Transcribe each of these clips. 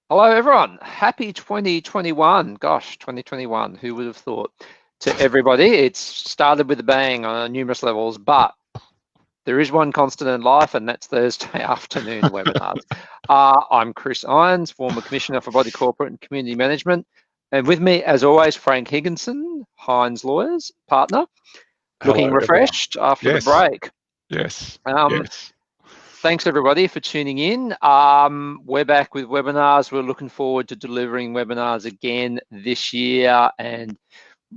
Hello, everyone. Happy 2021. Gosh, 2021. Who would have thought? To everybody, it's started with a bang on numerous levels, but there is one constant in life, and that's Thursday afternoon webinars. I'm Chris Irons, former Commissioner for Body Corporate and Community Management. And with me, as always, Frank Higginson, Hines Lawyers, partner. Looking Hello, refreshed everyone. after the break. Yes. Thanks everybody for tuning in. We're back with webinars. We're looking forward to delivering webinars again this year and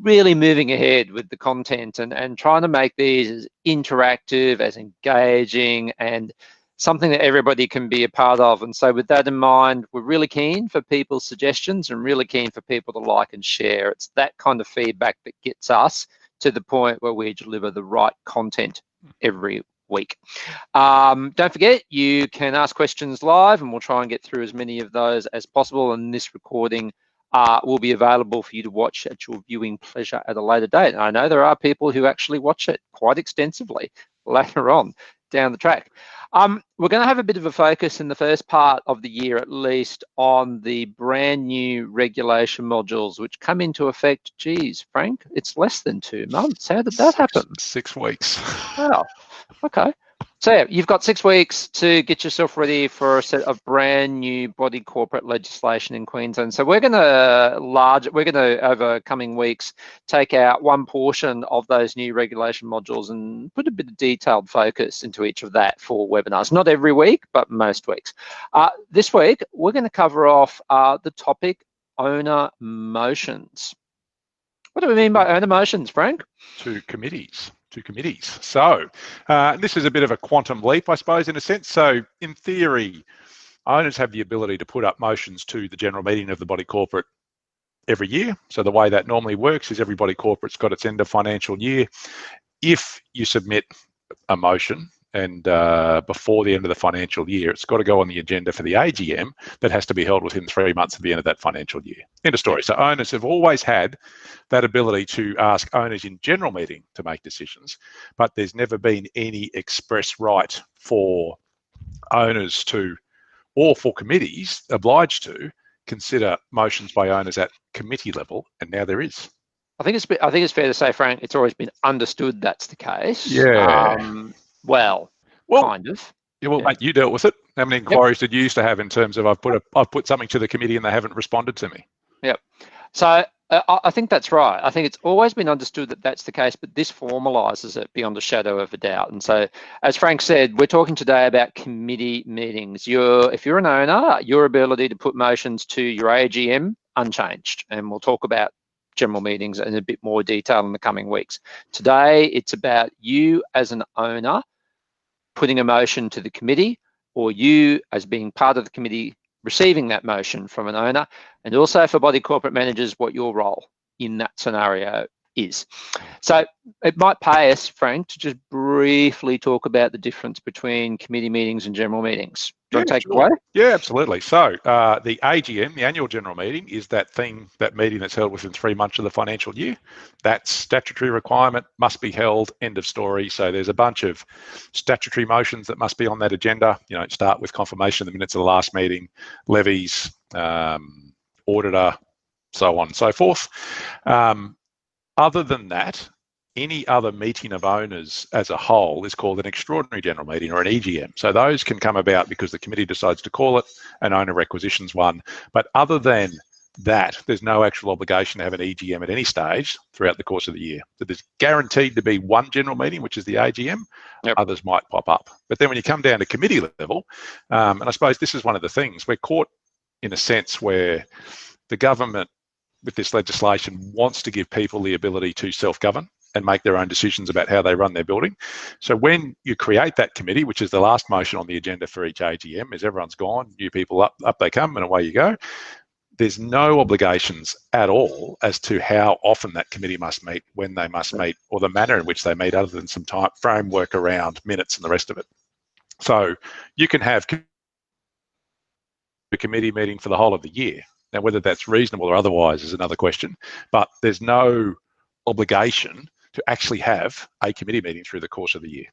really moving ahead with the content and trying to make these as interactive, as engaging, and something that everybody can be a part of. And so with that in mind, we're really keen for people's suggestions and really keen for people to like and share. It's that kind of feedback that gets us to the point where we deliver the right content every week. Don't forget, you can ask questions live and we'll try and get through as many of those as possible, and this recording will be available for you to watch at your viewing pleasure at a later date. And I know there are people who actually watch it quite extensively later on down the track. We're going to have a bit of a focus in the first part of the year, at least, on the brand new regulation modules which come into effect. Geez, Frank, it's less than 2 months. How did that happen? 6 weeks. Wow. Okay. So yeah, you've got 6 weeks to get yourself ready for a set of brand new body corporate legislation in Queensland. So we're going to over coming weeks take out one portion of those new regulation modules and put a bit of detailed focus into each of that for webinars. Not every week, but most weeks. This week we're going to cover off the topic owner motions. What do we mean by owner motions, Frank? To committees. So this is a bit of a quantum leap, I suppose, in a sense. So in theory, owners have the ability to put up motions to the general meeting of the body corporate every year. So the way that normally works is every body corporate's got its end of financial year. If you submit a motion and before the end of the financial year, it's got to go on the agenda for the AGM that has to be held within 3 months of the end of that financial year. End of story. So owners have always had that ability to ask owners in general meeting to make decisions, but there's never been any express right for owners to, or for committees obliged to, consider motions by owners at committee level, and now there is. I think it's fair to say, Frank, it's always been understood that's the case. Yeah. Well, kind of. Yeah, well, mate, you dealt with it. How many inquiries did you used to have in terms of I've put something to the committee and they haven't responded to me? Yep. So I think that's right. I think it's always been understood that that's the case, but this formalises it beyond a shadow of a doubt. And so, as Frank said, we're talking today about committee meetings. If you're an owner, your ability to put motions to your AGM unchanged, and we'll talk about general meetings in a bit more detail in the coming weeks. Today, it's about you as an owner putting a motion to the committee, or you as being part of the committee receiving that motion from an owner, and also for body corporate managers, what your role in that scenario is. So it might pay us, Frank, to just briefly talk about the difference between committee meetings and general meetings. Do you want to take it away? Yeah, absolutely. So the AGM, the annual general meeting, is that meeting that's held within 3 months of the financial year. That statutory requirement must be held, end of story. So there's a bunch of statutory motions that must be on that agenda. You know, start with confirmation of the minutes of the last meeting, levies, auditor, so on and so forth. Other than that, any other meeting of owners as a whole is called an extraordinary general meeting or an EGM. So those can come about because the committee decides to call it, an owner requisitions one. But other than that, there's no actual obligation to have an EGM at any stage throughout the course of the year. So there's guaranteed to be one general meeting, which is the AGM. Yep. Others might pop up. But then when you come down to committee level, and I suppose this is one of the things, we're caught in a sense where the government with this legislation wants to give people the ability to self-govern and make their own decisions about how they run their building. So when you create that committee, which is the last motion on the agenda for each AGM, is everyone's gone, new people up they come, and away you go. There's no obligations at all as to how often that committee must meet, when they must meet, or the manner in which they meet, other than some time framework around minutes and the rest of it. So you can have a committee meeting for the whole of the year. Now, whether that's reasonable or otherwise is another question, but there's no obligation to actually have a committee meeting through the course of the year.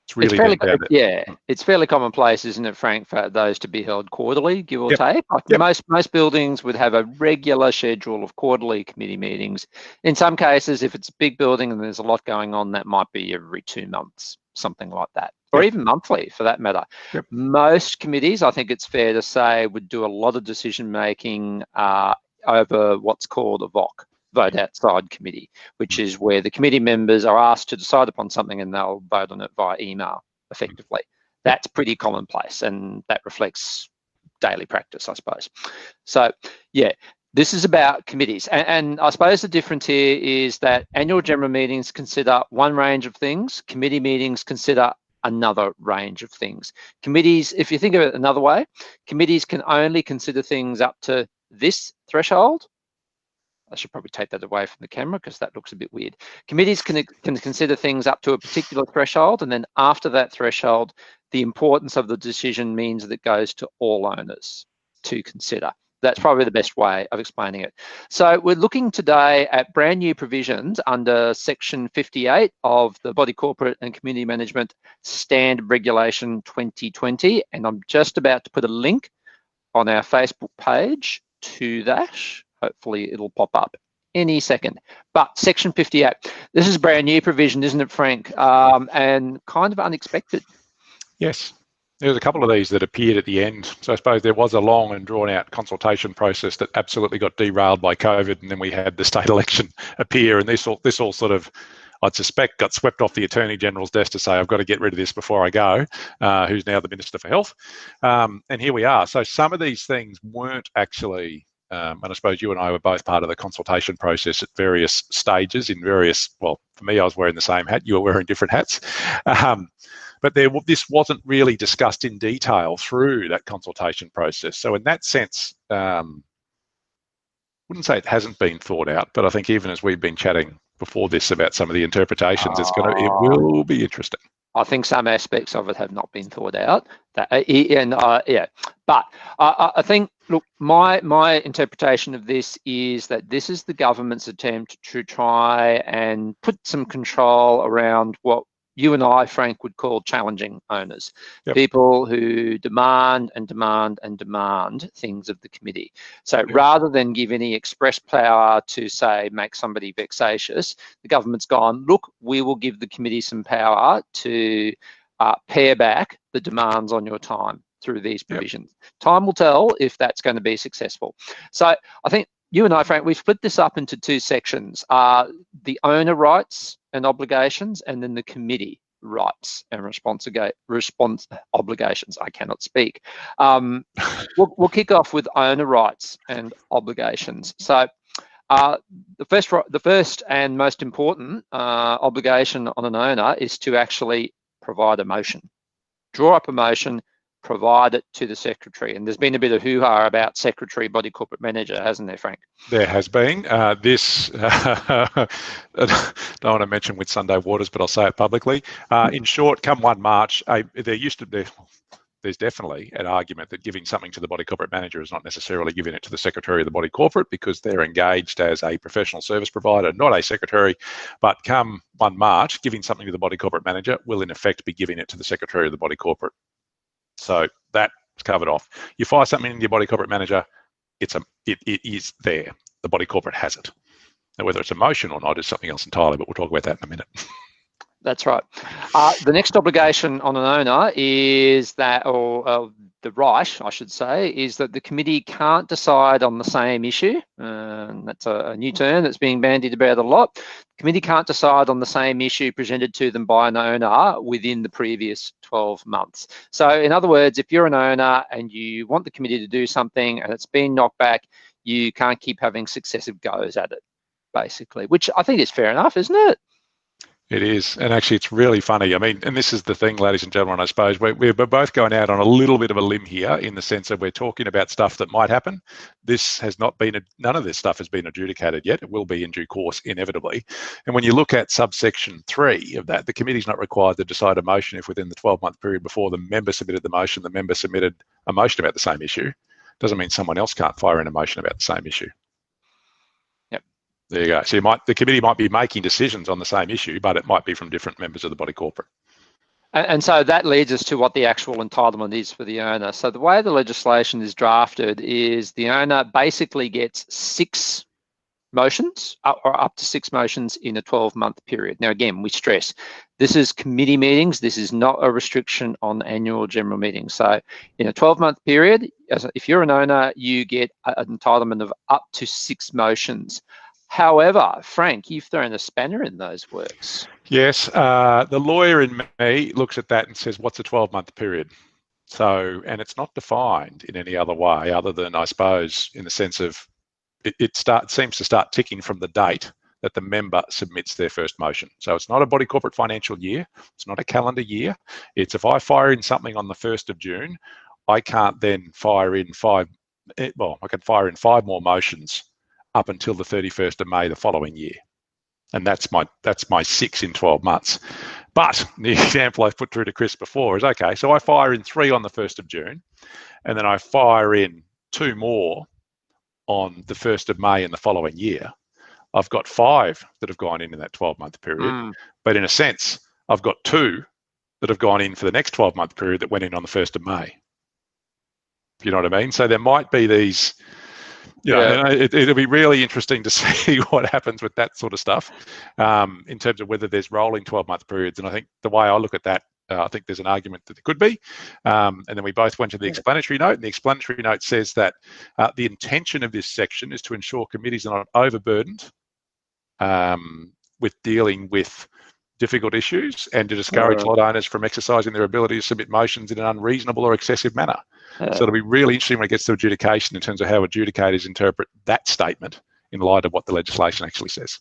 It's really then down to, yeah, it's fairly commonplace, isn't it, Frank, for those to be held quarterly, give or take? Like most buildings would have a regular schedule of quarterly committee meetings. In some cases, if it's a big building and there's a lot going on, that might be every 2 months, something like that, or even monthly for that matter. Most committees, I think it's fair to say, would do a lot of decision making over what's called a VOC, vote outside committee, which is where the committee members are asked to decide upon something and they'll vote on it via email effectively. That's pretty commonplace, and that reflects daily practice, I suppose. So yeah, this is about committees, and I suppose the difference here is that annual general meetings consider one range of things, committee meetings consider another range of things. Committees, if you think of it another way, committees can only consider things up to this threshold. I should probably take that away from the camera because that looks a bit weird. Committees can consider things up to a particular threshold, and then after that threshold, the importance of the decision means that it goes to all owners to consider. That's probably the best way of explaining it. So we're looking today at brand new provisions under Section 58 of the Body Corporate and Community Management Standard Regulation 2020, and I'm just about to put a link on our Facebook page to that. Hopefully it'll pop up any second. But Section 58, this is a brand new provision, isn't it, Frank? And kind of unexpected. Yes. There was a couple of these that appeared at the end. So I suppose there was a long and drawn out consultation process that absolutely got derailed by COVID, and then we had the state election appear, and this all sort of, I'd suspect, got swept off the Attorney General's desk to say, I've got to get rid of this before I go, who's now the Minister for Health. And here we are. So some of these things weren't actually, and I suppose you and I were both part of the consultation process at various stages in various, well, for me, I was wearing the same hat, you were wearing different hats. But this wasn't really discussed in detail through that consultation process. So in that sense, wouldn't say it hasn't been thought out, but I think even as we've been chatting before this about some of the interpretations, it will be interesting. I think some aspects of it have not been thought out. But I think, look, my interpretation of this is that this is the government's attempt to try and put some control around what you and I, Frank, would call challenging owners, people who demand and demand and demand things of the committee. So rather than give any express power to, say, make somebody vexatious, the government's gone, look, we will give the committee some power to pare back the demands on your time through these provisions. Time will tell if that's going to be successful. So I think you and I, Frank, we've split this up into two sections, the owner rights and obligations, and then the committee rights and response obligations. I cannot speak. We'll kick off with owner rights and obligations. So the first and most important obligation on an owner is to actually provide a motion, draw up a motion, provide it to the secretary. And there's been a bit of hoo-ha about secretary, body corporate manager, hasn't there, Frank? There has been. This, I don't want to mention with Sunday Waters, but I'll say it publicly. In short, come 1 March, there's definitely an argument that giving something to the body corporate manager is not necessarily giving it to the secretary of the body corporate, because they're engaged as a professional service provider, not a secretary. But come 1 March, giving something to the body corporate manager will in effect be giving it to the secretary of the body corporate. So that's covered off. You fire something in your body corporate manager, it is there. The body corporate has it. Now, whether it's a motion or not is something else entirely, but we'll talk about that in a minute. That's right. The next obligation on an owner is that, or the right, I should say, is that the committee can't decide on the same issue. That's a new term that's being bandied about a lot. The committee can't decide on the same issue presented to them by an owner within the previous 12 months. So in other words, if you're an owner and you want the committee to do something and it's been knocked back, you can't keep having successive goes at it, basically, which I think is fair enough, isn't it? It is. And actually, it's really funny. I mean, and this is the thing, ladies and gentlemen, I suppose, we're both going out on a little bit of a limb here in the sense that we're talking about stuff that might happen. This has not been, none of this stuff has been adjudicated yet. It will be in due course, inevitably. And when you look at subsection 3 of that, the committee's not required to decide a motion if within the 12-month period before the member submitted the motion, the member submitted a motion about the same issue. Doesn't mean someone else can't fire in a motion about the same issue. There you go. So the committee might be making decisions on the same issue, but it might be from different members of the body corporate. And so that leads us to what the actual entitlement is for the owner. So the way the legislation is drafted is the owner basically gets 6 motions or up to 6 motions in a 12-month period. Now, again, we stress this is committee meetings. This is not a restriction on annual general meetings. So in a 12-month period, if you're an owner, you get an entitlement of up to 6 motions. However, Frank, you've thrown a spanner in those works. Yes, the lawyer in me looks at that and says, what's a 12-month period? So, and it's not defined in any other way other than, I suppose, in the sense of it seems to start ticking from the date that the member submits their first motion. So it's not a body corporate financial year. It's not a calendar year. It's if I fire in something on the 1st of June, I can't then fire in I can fire in 5 more motions up until the 31st of May the following year. And that's my 6 in 12 months. But the example I've put through to Chris before is, okay, so I fire in 3 on the 1st of June, and then I fire in 2 more on the 1st of May in the following year. I've got 5 that have gone in that 12-month period. But in a sense, I've got 2 that have gone in for the next 12-month period that went in on the 1st of May. You know what I mean? So there might be these, it'll be really interesting to see what happens with that sort of stuff in terms of whether there's rolling 12-month periods. And I think the way I look at that, I think there's an argument that there could be. And then we both went to the explanatory note, and the explanatory note says that the intention of this section is to ensure committees are not overburdened with dealing with difficult issues and to discourage lot owners from exercising their ability to submit motions in an unreasonable or excessive manner. So it'll be really interesting when it gets to adjudication in terms of how adjudicators interpret that statement in light of what the legislation actually says.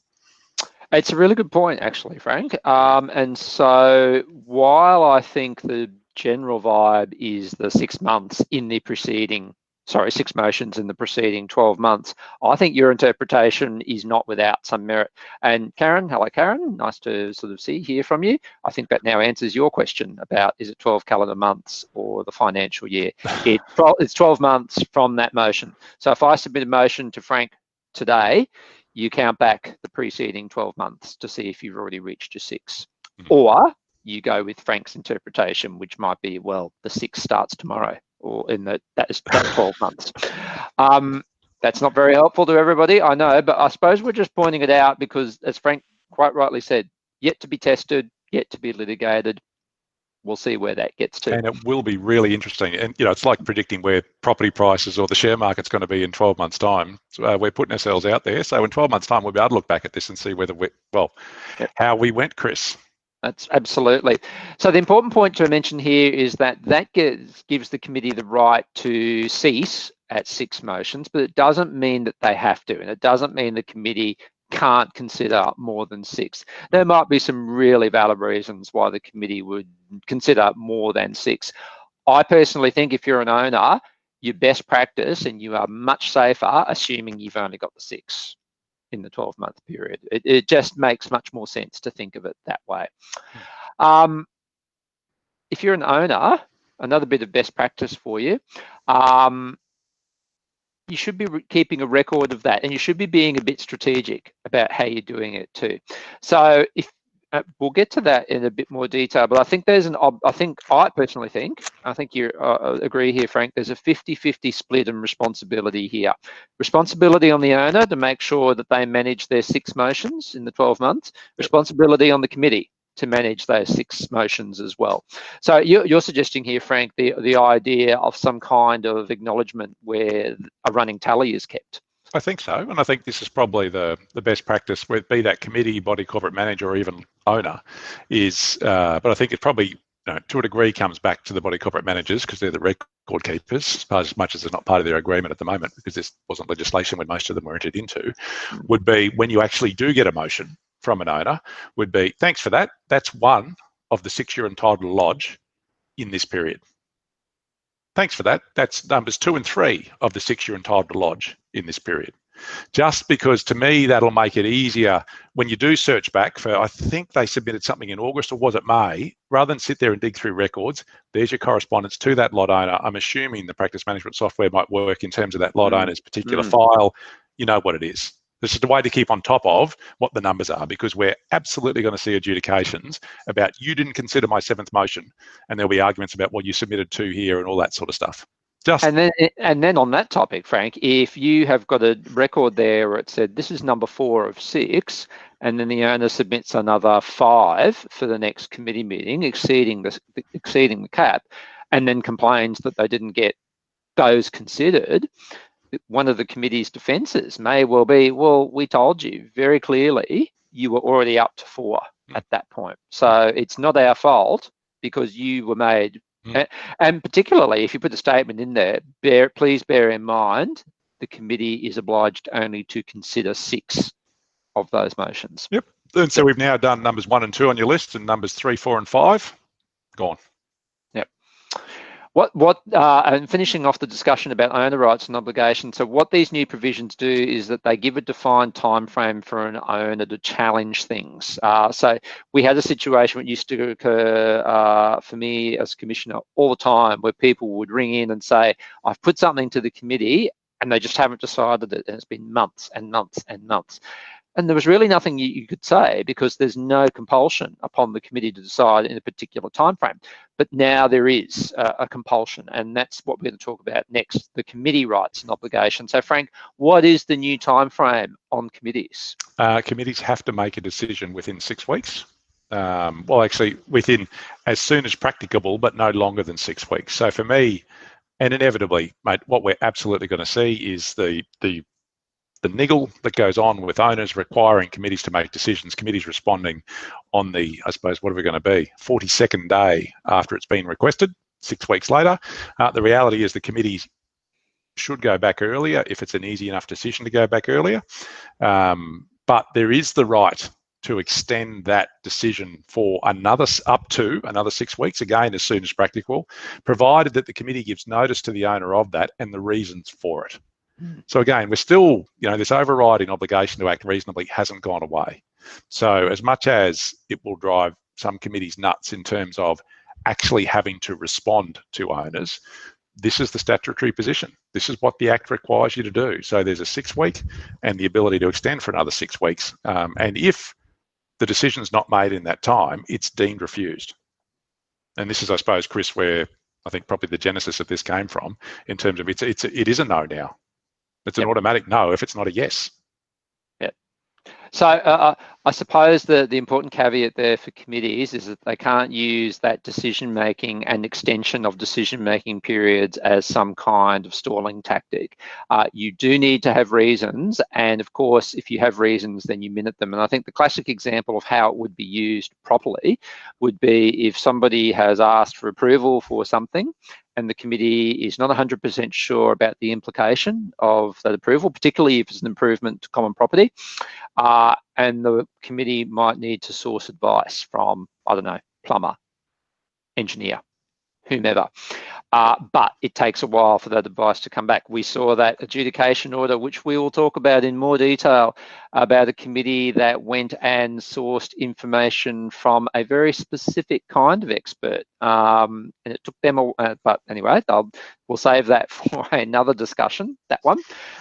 It's a really good point, actually, Frank. And so while I think the general vibe is the 6 months in the preceding, 6 motions in the preceding 12 months, I think your interpretation is not without some merit. And Karen, hello, Karen. Nice to sort of hear from you. I think that now answers your question about, is it 12 calendar months or the financial year? It's 12 months from that motion. So if I submit a motion to Frank today, you count back the preceding 12 months to see if you've already reached your 6. Or you go with Frank's interpretation, which might be, well, the 6 starts tomorrow, or in that's 12 months. That's not very helpful to everybody, I know, but I suppose we're just pointing it out because, as Frank quite rightly said, yet to be tested, yet to be litigated. We'll see where that gets to. And it will be really interesting. And, it's like predicting where property prices or the share market's going to be in 12 months' time. So, we're putting ourselves out there. So in 12 months' time, we'll be able to look back at this and see whether how we went, Chris. That's absolutely. So the important point to mention here is that gives the committee the right to cease at 6 motions, but it doesn't mean that they have to. And it doesn't mean the committee can't consider more than 6. There might be some really valid reasons why the committee would consider more than 6. I personally think if you're an owner, your best practice, and you are much safer assuming you've only got the 6 in the 12-month period. It just makes much more sense to think of it that way. If you're an owner, another bit of best practice for you, you should be keeping a record of that, and you should be being a bit strategic about how you're doing it too. So if we'll get to that in a bit more detail, but I think I personally think you agree here, Frank, there's a 50-50 split in responsibility here. Responsibility on the owner to make sure that they manage their 6 motions in the 12 months, responsibility on the committee to manage those 6 motions as well. So you're suggesting here, Frank, the idea of some kind of acknowledgement where a running tally is kept. I think so, and I think this is probably the best practice, whether it be that committee, body corporate manager, or even owner, is. But I think it probably, to a degree, comes back to the body corporate managers because they're the record keepers, as much as it's not part of their agreement at the moment, because this wasn't legislation when most of them were entered into. Would be when you actually do get a motion from an owner, would be, thanks for that. That's one of the 6 you're entitled to lodge in this period. Thanks for that. That's numbers 2 and 3 of the 6 you're entitled to lodge in this period. Just because, to me, that'll make it easier when you do search back for, I think they submitted something in August, or was it May? Rather than sit there and dig through records, there's your correspondence to that lot owner. I'm assuming the practice management software might work in terms of that lot owner's particular file. You know what it is. This is the way to keep on top of what the numbers are, because we're absolutely going to see adjudications about you didn't consider my 7th motion, and there'll be arguments about, well, you submitted 2 here and all that sort of stuff. And then on that topic, Frank, if you have got a record there where it said this is number 4 of 6, and then the owner submits another 5 for the next committee meeting, exceeding the cap, and then complains that they didn't get those considered, one of the committee's defences may well be, well, we told you very clearly you were already up to 4 at that point. So it's not our fault because you were made. And particularly if you put a statement in there, please bear in mind the committee is obliged only to consider 6 of those motions. Yep. And so we've now done numbers 1 and 2 on your list, and numbers 3, 4, and 5 gone. Yep. And finishing off the discussion about owner rights and obligations, so what these new provisions do is that they give a defined time frame for an owner to challenge things. So we had a situation that used to occur for me as commissioner all the time, where people would ring in and say, I've put something to the committee and they just haven't decided it, and it's been months and months and months. And there was really nothing you could say, because there's no compulsion upon the committee to decide in a particular time frame. But now there is a compulsion, and that's what we're going to talk about next, the committee rights and obligations. So Frank, what is the new time frame on committees? Committees have to make a decision within 6 weeks. Well, actually, within as soon as practicable, but no longer than 6 weeks. So for me, and inevitably, mate, what we're absolutely going to see is the niggle that goes on with owners requiring committees to make decisions, committees responding on the, I suppose, what are we going to be, 42nd day after it's been requested, 6 weeks later. The reality is the committees should go back earlier if it's an easy enough decision to go back earlier. But there is the right to extend that decision for up to another 6 weeks, again, as soon as practical, provided that the committee gives notice to the owner of that and the reasons for it. So again, we're still, this overriding obligation to act reasonably hasn't gone away. So as much as it will drive some committees nuts in terms of actually having to respond to owners, this is the statutory position. This is what the Act requires you to do. So there's a 6 week and the ability to extend for another 6 weeks. And if the decision's not made in that time, it's deemed refused. And this is, I suppose, Chris, where I think probably the genesis of this came from, in terms of it is a no now. It's an automatic no if it's not a yes. Yeah. So I suppose the important caveat there for committees is that they can't use that decision-making and extension of decision-making periods as some kind of stalling tactic. You do need to have reasons, and of course, if you have reasons, then you minute them. And I think the classic example of how it would be used properly would be if somebody has asked for approval for something, and the committee is not 100% sure about the implication of that approval, particularly if it's an improvement to common property, and the committee might need to source advice from, I don't know, plumber, engineer, whomever. But it takes a while for that advice to come back. We saw that adjudication order, which we will talk about in more detail, about a committee that went and sourced information from a very specific kind of expert. And it took them, but anyway, we'll save that for another discussion, that one.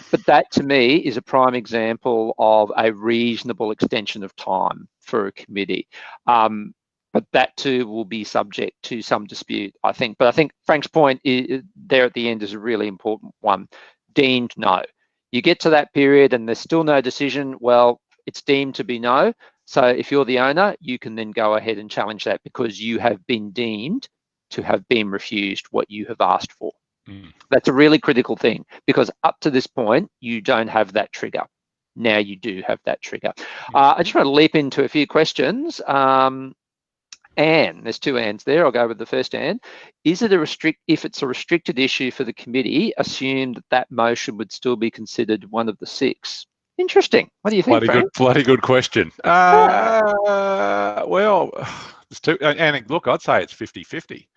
But that to me is a prime example of a reasonable extension of time for a committee. But that too will be subject to some dispute, I think. But I think Frank's point there at the end is a really important one. Deemed no. You get to that period and there's still no decision, well, it's deemed to be no. So if you're the owner, you can then go ahead and challenge that because you have been deemed to have been refused what you have asked for. That's a really critical thing, because up to this point, you don't have that trigger. Now you do have that trigger. I just want to leap into a few questions. Anne, there's two Annes there. I'll go with the first Anne. Is it if it's a restricted issue for the committee, assume that motion would still be considered one of the 6? Interesting. What do you think, Frank? Bloody good question. Well, there's two, and look, I'd say it's 50-50.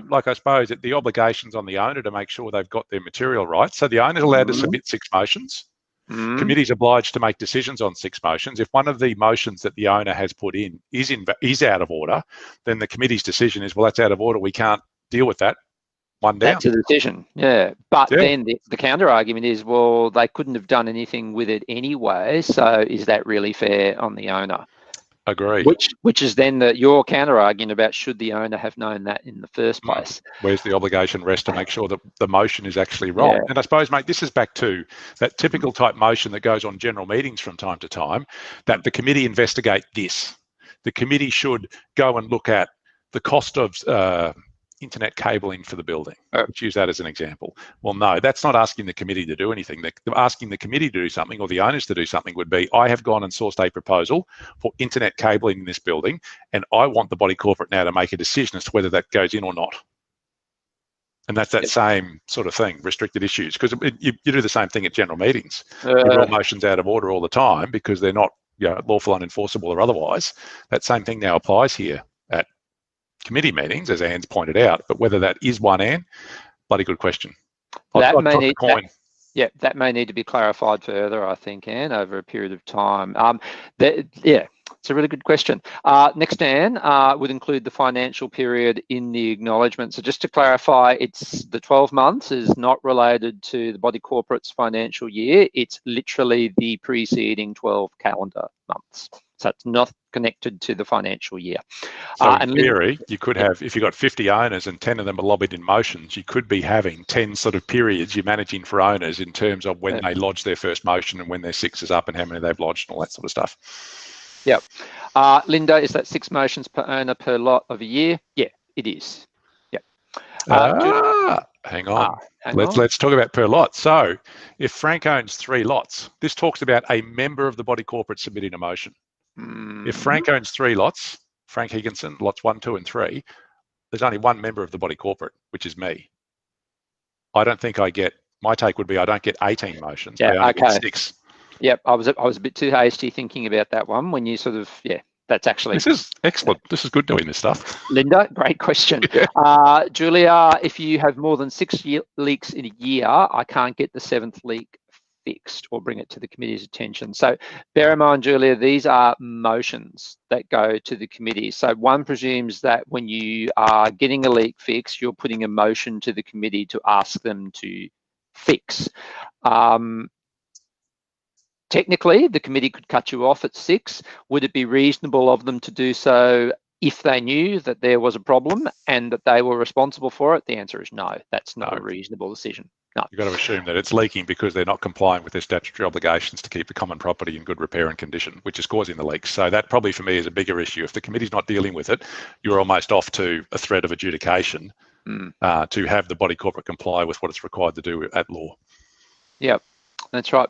Like I suppose the obligation's on the owner to make sure they've got their material right. So the owner's allowed to submit 6 motions. Committee's obliged to make decisions on 6 motions. If one of the motions that the owner has put in is out of order, then the committee's decision is, well, that's out of order. We can't deal with that. one down. That's a decision, yeah. But Yeah. then the counter argument is, well, they couldn't have done anything with it anyway, so is that really fair on the owner? Agree. Which is then your counter argument about should the owner have known that in the first place? Where's the obligation rest to make sure that the motion is actually right? Yeah. And I suppose, mate, this is back to that typical type motion that goes on general meetings from time to time, that the committee investigate this. The committee should go and look at the cost of internet cabling for the building. Let's use that as an example. Well, no, that's not asking the committee to do anything. Asking the committee to do something or the owners to do something would be, I have gone and sourced a proposal for internet cabling in this building, and I want the body corporate now to make a decision as to whether that goes in or not. And that's that same sort of thing, restricted issues, because you do the same thing at general meetings. You roll motions out of order all the time because they're not lawful, unenforceable or otherwise. That same thing now applies here at committee meetings, as Anne's pointed out, but whether that is one, Anne, bloody good question. That may need to be clarified further, I think, Anne, over a period of time. It's a really good question. Next, Anne, would include the financial period in the acknowledgement. So just to clarify, it's the 12 months is not related to the body corporate's financial year. It's literally the preceding 12 calendar months. So it's not connected to the financial year. So in theory, you could have, if you've got 50 owners and 10 of them are lobbied in motions, you could be having 10 sort of periods you're managing for owners in terms of when they lodge their first motion and when their 6 is up and how many they've lodged and all that sort of stuff. Yep. Linda, is that 6 motions per owner per lot of a year? Yeah, it is. Yep. Hang on. Let's talk about per lot. So if Frank owns 3 lots, this talks about a member of the body corporate submitting a motion. If Frank owns 3 lots, Frank Higginson, lots 1, 2, and 3, there's only one member of the body corporate, which is me. I don't think I get, my take would be I don't get 18 motions. I only get 6. Yep, I was a bit too hasty thinking about that one when you sort of, that's actually... This is excellent. This is good doing this stuff. Linda, great question. Julia, if you have more than 6 leaks in a year, I can't get the 7th leak fixed or bring it to the committee's attention. So bear in mind, Julia, these are motions that go to the committee. So one presumes that when you are getting a leak fixed, you're putting a motion to the committee to ask them to fix. Technically, the committee could cut you off at 6. Would it be reasonable of them to do so if they knew that there was a problem and that they were responsible for it? The answer is no. That's not a reasonable decision. No. You've got to assume that it's leaking because they're not complying with their statutory obligations to keep the common property in good repair and condition, which is causing the leaks. So that probably for me is a bigger issue. If the committee's not dealing with it, you're almost off to a threat of adjudication to have the body corporate comply with what it's required to do at law. Yep, that's right.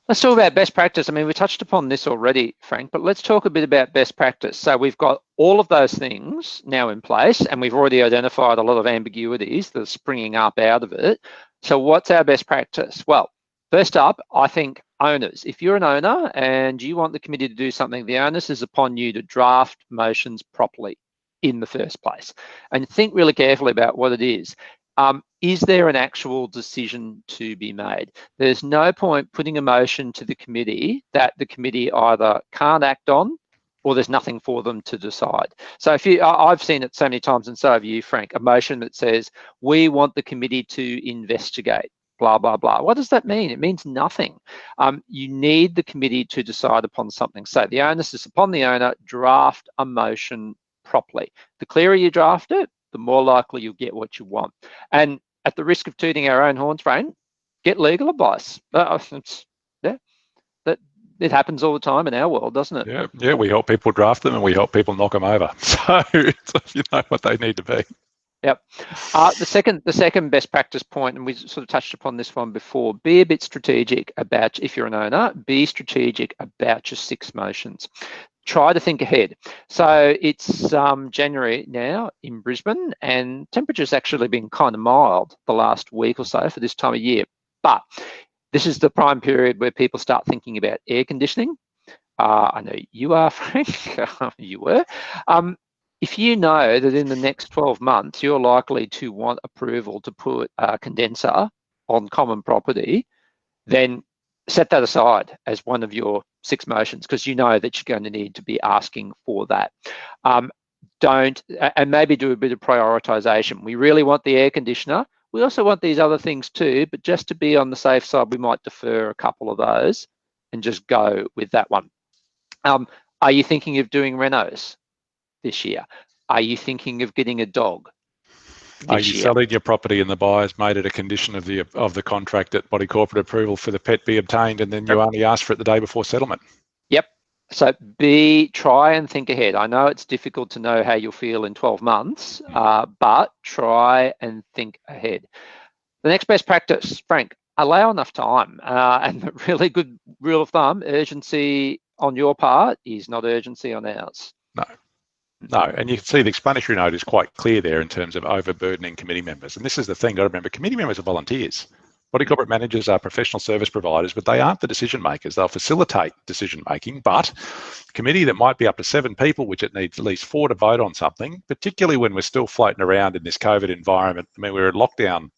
Let's talk about best practice. I mean, we touched upon this already, Frank, but let's talk a bit about best practice. So we've got all of those things now in place, and we've already identified a lot of ambiguities that are springing up out of it. So what's our best practice? Well, first up, I think owners. If you're an owner and you want the committee to do something, the onus is upon you to draft motions properly in the first place. And think really carefully about what it is. Is there an actual decision to be made? There's no point putting a motion to the committee that the committee either can't act on or there's nothing for them to decide. So if I've seen it so many times, and so have you, Frank, a motion that says, we want the committee to investigate, blah, blah, blah. What does that mean? It means nothing. You need the committee to decide upon something. So the onus is upon the owner, draft a motion properly. The clearer you draft it, the more likely you'll get what you want. And at the risk of tooting our own horns, Frank, get legal advice. It happens all the time in our world, doesn't it? Yeah. We help people draft them and we help people knock them over. So you know what they need to be. Yep. The second best practice point, and we sort of touched upon this one before, be a bit strategic about, if you're an owner, be strategic about your 6 motions. Try to think ahead. So it's January now in Brisbane, and temperature's actually been kind of mild the last week or so for this time of year. But this is the prime period where people start thinking about air conditioning. I know you are, Frank. You were. If you know that in the next 12 months, you're likely to want approval to put a condenser on common property, then set that aside as one of your 6 motions, because you know that you're going to need to be asking for that. and maybe do a bit of prioritisation. We really want the air conditioner. We also want these other things too, but just to be on the safe side, we might defer a couple of those and just go with that one. Are you thinking of doing renos this year? Are you thinking of getting a dog Are you this year? selling your property and the buyer's made it a condition of the contract that body corporate approval for the pet be obtained, and then you only ask for it the day before settlement? Yep. So try and think ahead. I know it's difficult to know how you'll feel in 12 months, but try and think ahead. The next best practice, Frank, allow enough time. And the really good rule of thumb, urgency on your part is not urgency on ours. No, and you can see the explanatory note is quite clear there in terms of overburdening committee members. And this is the thing, got to remember, committee members are volunteers. Body corporate managers are professional service providers, but they aren't the decision makers. They'll facilitate decision making, but a committee that might be up to 7 people, which it needs at least 4 to vote on something, particularly when we're still floating around in this COVID environment. I mean, we're in lockdown,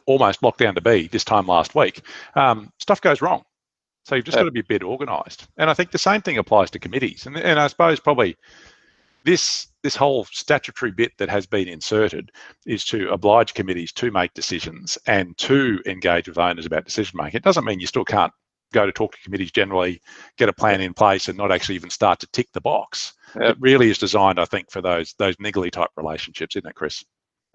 almost lockdown to be this time last week. Stuff goes wrong. So you've just got to be a bit organised. And I think the same thing applies to committees. And I suppose probably this whole statutory bit that has been inserted is to oblige committees to make decisions and to engage with owners about decision making. It doesn't mean you still can't go to talk to committees generally, get a plan in place and not actually even start to tick the box. It really is designed, I think, for those niggly type relationships, isn't it, Chris?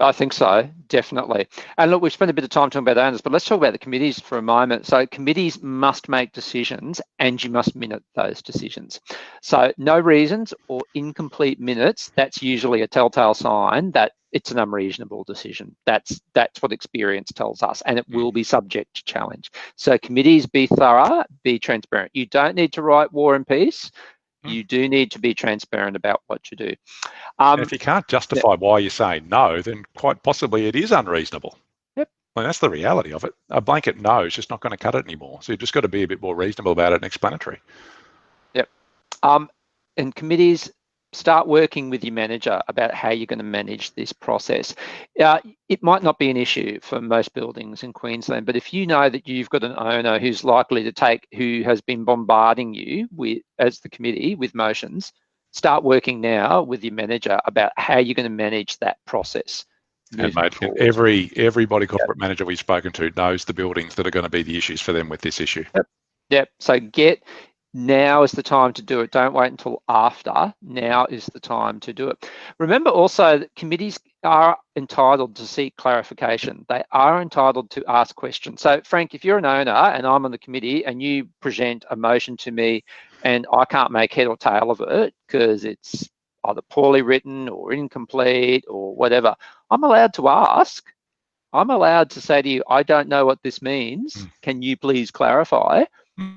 I think so, definitely. And look, we've spent a bit of time talking about owners, but let's talk about the committees for a moment. So committees must make decisions and you must minute those decisions. So no reasons or incomplete minutes, that's usually a telltale sign that it's an unreasonable decision. That's what experience tells us, and it will be subject to challenge. So committees, be thorough, be transparent. You don't need to write War and Peace. You do need to be transparent about what you do. And if you can't justify why you're saying no, then quite possibly it is unreasonable. Yep. Well, that's the reality of it. A blanket no is just not going to cut it anymore. So you've just got to be a bit more reasonable about it and explanatory. Yep. And committees, start working with your manager about how you're going to manage this process. It might not be an issue for most buildings in Queensland, but if you know that you've got an owner who's likely to who has been bombarding you with, as the committee, with motions, start working now with your manager about how you're going to manage that process. And mate, every body corporate manager we've spoken to knows the buildings that are going to be the issues for them with this issue. Yep. So now is the time to do it. Don't wait until after. Now is the time to do it. Remember also that committees are entitled to seek clarification. They are entitled to ask questions. So Frank, if you're an owner and I'm on the committee and you present a motion to me and I can't make head or tail of it because it's either poorly written or incomplete or whatever, I'm allowed to ask. I'm allowed to say to you, I don't know what this means. Can you please clarify?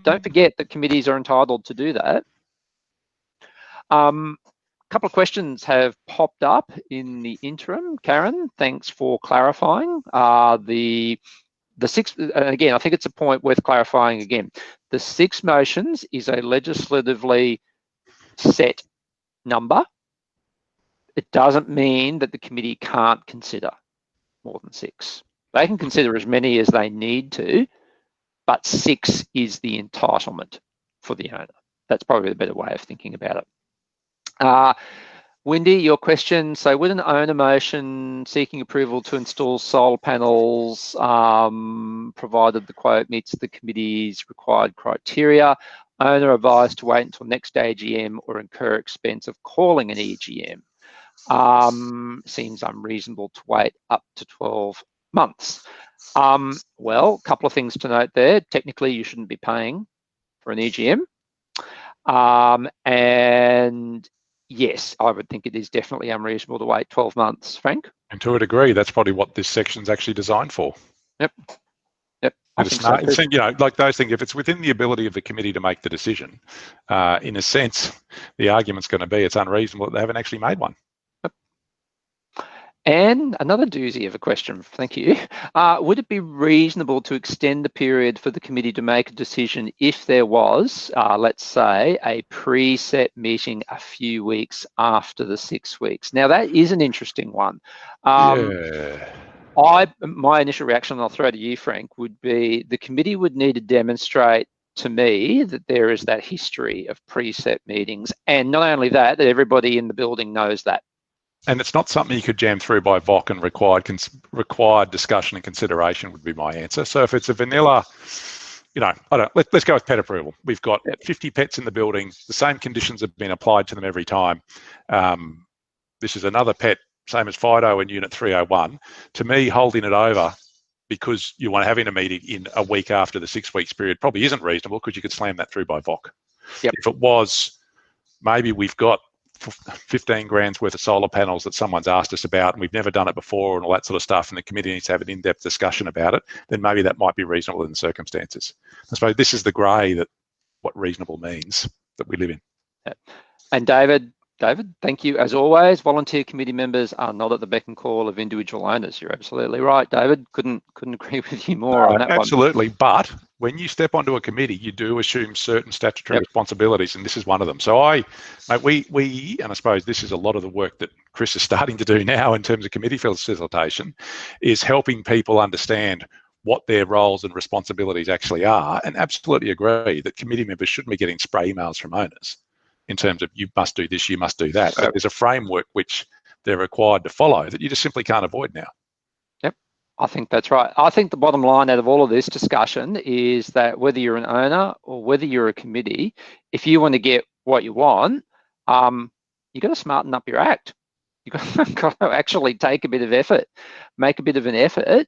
Don't forget that committees are entitled to do that. A couple of questions have popped up in the interim. Karen, thanks for clarifying. The 6, again, I think it's a point worth clarifying again. The 6 motions is a legislatively set number. It doesn't mean that the committee can't consider more than 6. They can consider as many as they need to, but 6 is the entitlement for the owner. That's probably the better way of thinking about it. Wendy, your question. So would an owner motion seeking approval to install solar panels, provided the quote meets the committee's required criteria, owner advised to wait until next AGM or incur expense of calling an EGM? Seems unreasonable to wait up to 12 months. Well, a couple of things to note there. Technically, you shouldn't be paying for an EGM. And yes, I would think it is definitely unreasonable to wait 12 months, Frank. And to a degree, that's probably what this section's actually designed for. Yep. I think so, you know, like those things, if it's within the ability of the committee to make the decision, in a sense, the argument's going to be it's unreasonable that they haven't actually made one. And another doozy of a question, thank you. Would it be reasonable to extend the period for the committee to make a decision if there was, let's say, a preset meeting a few weeks after the 6 weeks? Now, that is an interesting one. My initial reaction, and I'll throw to you, Frank, would be the committee would need to demonstrate to me that there is that history of preset meetings, and not only that everybody in the building knows that. And it's not something you could jam through by VOC, and required discussion and consideration would be my answer. So if it's a vanilla, let's go with pet approval. We've got 50 pets in the building. The same conditions have been applied to them every time. This is another pet, same as Fido in Unit 301. To me, holding it over because you want to have in a meeting in a week after the 6 weeks period probably isn't reasonable, because you could slam that through by VOC. Yep. If it was, maybe we've got 15 grand's worth of solar panels that someone's asked us about and we've never done it before and all that sort of stuff, and the committee needs to have an in-depth discussion about it, then maybe that might be reasonable in the circumstances. I suppose this is the grey that what reasonable means that we live in. And David, thank you as always. Volunteer committee members are not at the beck and call of individual owners. You're absolutely right, David. Couldn't agree with you more on that absolutely. One. But when you step onto a committee, you do assume certain statutory responsibilities, and this is one of them. So we, and I suppose this is a lot of the work that Chris is starting to do now in terms of committee facilitation, is helping people understand what their roles and responsibilities actually are, and absolutely agree that committee members shouldn't be getting spray emails from owners in terms of you must do this, you must do that. But there's a framework which they're required to follow that you just simply can't avoid now. Yep, I think that's right. I think the bottom line out of all of this discussion is that whether you're an owner or whether you're a committee, if you want to get what you want, you've got to smarten up your act. You've got to actually take a bit of effort, make a bit of an effort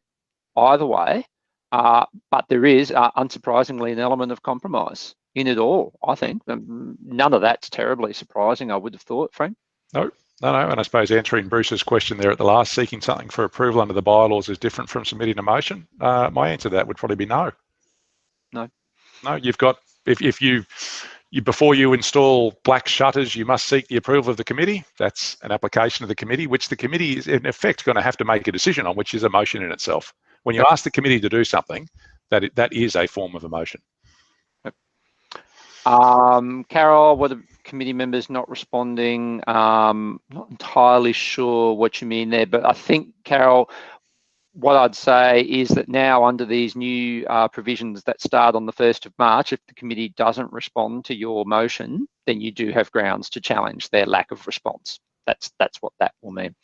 either way. But there is, unsurprisingly, an element of compromise in it all, I think. None of that's terribly surprising, I would have thought, Frank. No. And I suppose answering Bruce's question there at the last, seeking something for approval under the bylaws is different from submitting a motion. My answer to that would probably be no. No, you've got, if you before you install black shutters, you must seek the approval of the committee. That's an application of the committee, which the committee is in effect going to have to make a decision on, which is a motion in itself. When you ask the committee to do something, that is a form of a motion. Carol, what are committee members not responding? Not entirely sure what you mean there, but I think, Carol, what I'd say is that now under these new provisions that start on the 1st of March, if the committee doesn't respond to your motion, then you do have grounds to challenge their lack of response. That's what that will mean.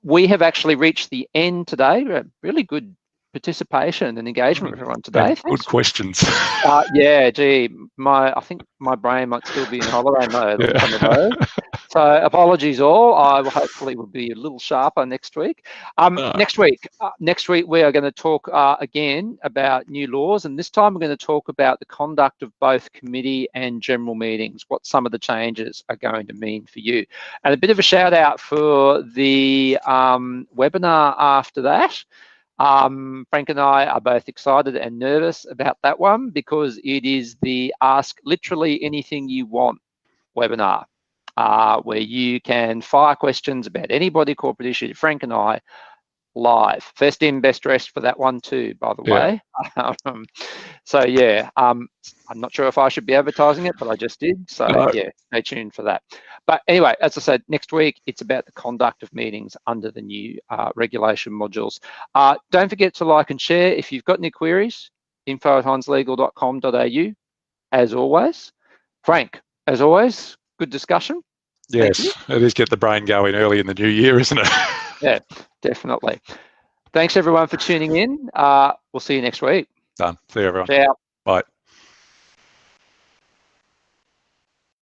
We have actually reached the end today. Really good participation and engagement with everyone today. Good questions. Yeah, gee, I think my brain might still be in holiday mode on some of those. So apologies all. I hopefully will be a little sharper next week. Next week we are going to talk again about new laws, and this time we're going to talk about the conduct of both committee and general meetings, what some of the changes are going to mean for you. And a bit of a shout out for the webinar after that. Frank and I are both excited and nervous about that one, because it is the Ask Literally Anything You Want webinar, where you can fire questions about any body corporate issue, Frank and I, live. First in, best dressed for that one too, by the way. So yeah, I'm not sure if I should be advertising it, but I just did. So yeah, stay tuned for that. But anyway, as I said, next week, it's about the conduct of meetings under the new regulation modules. Don't forget to like and share. If you've got any queries, info@hineslegal.com.au, as always. Frank, as always, good discussion. Yes, it is get the brain going early in the new year, isn't it? Yeah, definitely. Thanks everyone for tuning in. We'll see you next week. Done. See you everyone. Ciao. Bye.